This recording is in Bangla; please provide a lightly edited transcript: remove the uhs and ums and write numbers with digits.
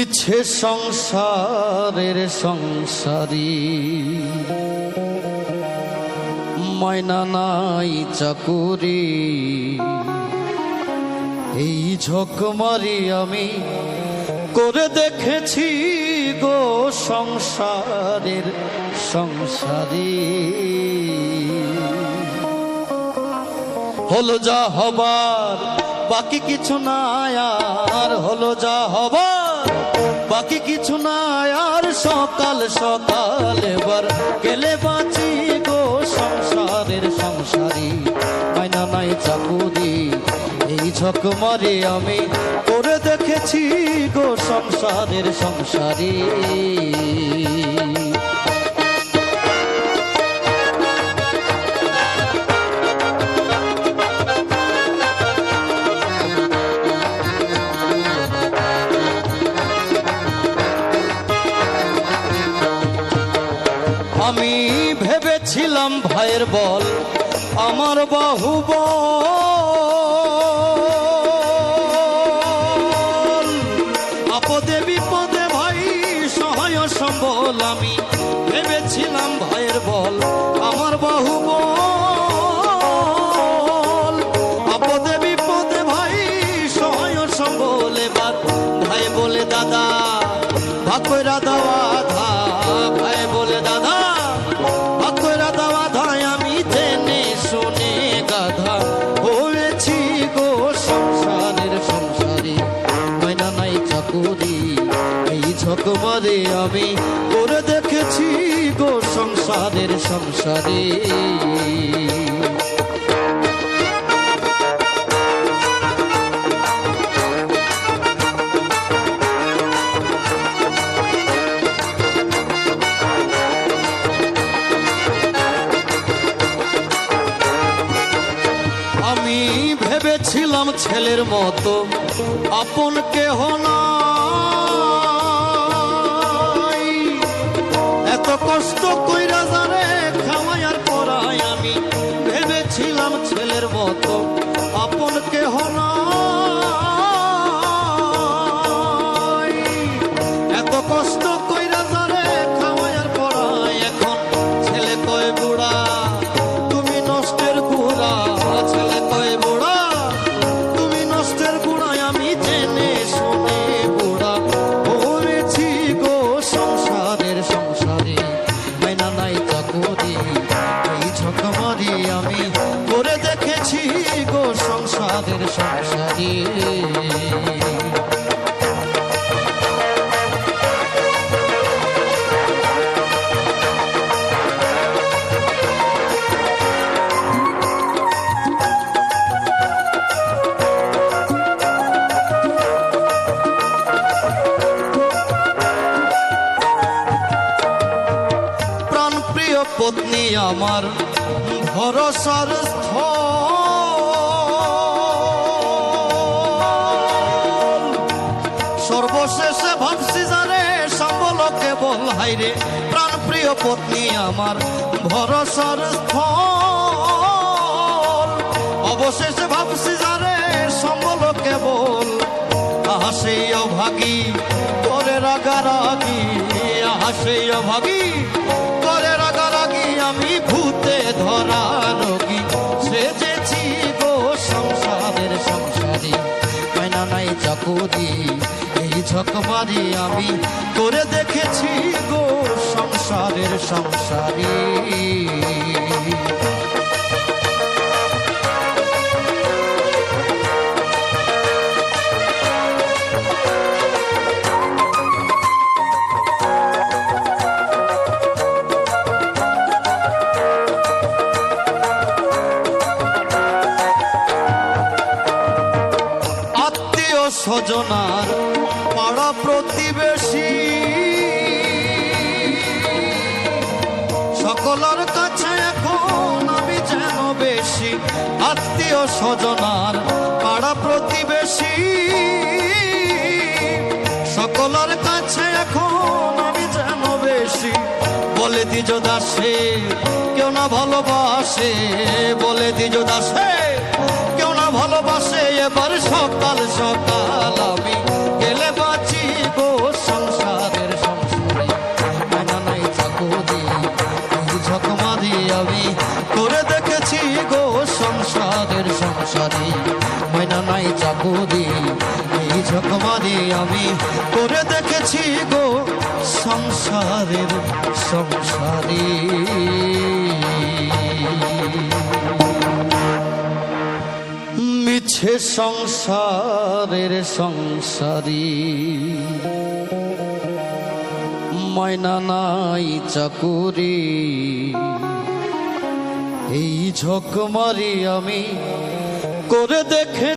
চলিছে সংসারের সংসারী, মাইনা নাই চাকুরি। এই ঝকমারি আমি করে দেখেছি গো সংসারের সংসারী। হলো যা হবার বাকি কিছু না আর, হলো যা হবার বাকি কিছু না আর। সকাল সকাল এবার গেলে বাঁচি গো সংসারের সংসারী, মাইনা নাই চাকুরি। এই ঝকমারি আমি করে দেখেছি গো সংসারের সংসারী। আমি ভেবেছিলাম ভাইয়ের বল আমার বাহুবল, আপদে বিপদে ভাই সহায় সম্বল। আমি ভেবেছিলাম ভাইয়ের বল আমার বাহুবল, আপদে বিপদে ভাই সহায় সম্বল। এবার ভাই বলে দাদা ভাগ কইরা দেওয়া ধা, ভাই বলে দাদা ভাগ কইরা দেওয়া ধায়। আমি জেনে শুনে গাধা হয়েছি গো সংসারের সংসারী, মাইনা নাই চাকুরি। এই ঝকমারি আমি করে দেখেছি গো সংসারের সংসারী। আমি ভেবেছিলাম ছেলের মতো আপন কেহ নাই, এত কষ্ট কইরা যারে খাওয়াই আর পড়াই। আমি ভেবেছিলাম ছেলের মতো আপন কেহ নাই, এত কষ্ট কইরা যারে খাওয়াই আর পড়াই। এখন ছেলে কয় বুড়া তুমি নষ্টের গুড়া, ছেলে কয় বুড়া তুমি নষ্টের গুড়ায়। আমি জেনে শুনে বুড়া হয়েছি গো সংসারের সংসারী, মাইনা নাই চাকুরি। এই ঝকমারি আমি করে দেখেছি গো সংসারের সংসারী। পত্নী আমার ভরসার স্থল, সর্বশেষে ভাবছি যারে সম্বল কেবল। হাইরে প্রাণ প্রিয় পত্নী আমার ভরসার স্থল, অবশেষে ভাবছি যারে সম্বল কেবল। আহা সেই অভাগী করে রাগারাগি, আহা সেই অভাগী করে রাগারাগি। আমি ভূতে ধরা রোগী সেজেছি গো সংসারের সংসারী, মাইনা নাই চাকুরি। এই ঝকমারি আমি করে দেখেছি গো সংসারের সংসারী। স্বজনার পাড়া প্রতিবেশী সকলের কাছে এখন আমি যেন বেশি। আত্মীয় স্বজনার পাড়া প্রতিবেশী সকলের কাছে এখন আমি যেন বেশি। বলে দ্বিজ দাসে কেউ না ভালোবাসে, বলে দ্বিজ দাসে কেউ না ভালোবাসে। এবার সকাল সকাল আমি গেলে বাঁচি গো গো সংসারের সংসারী, ময়না নাই চাকুরি এই ঝকমারি আমি করে দেখেছি গো সংসারের সংসারী। মিছে সংসারের সংসারী, ময়না নাই চাকুরি এই ঝকমারি আমি করে দেখে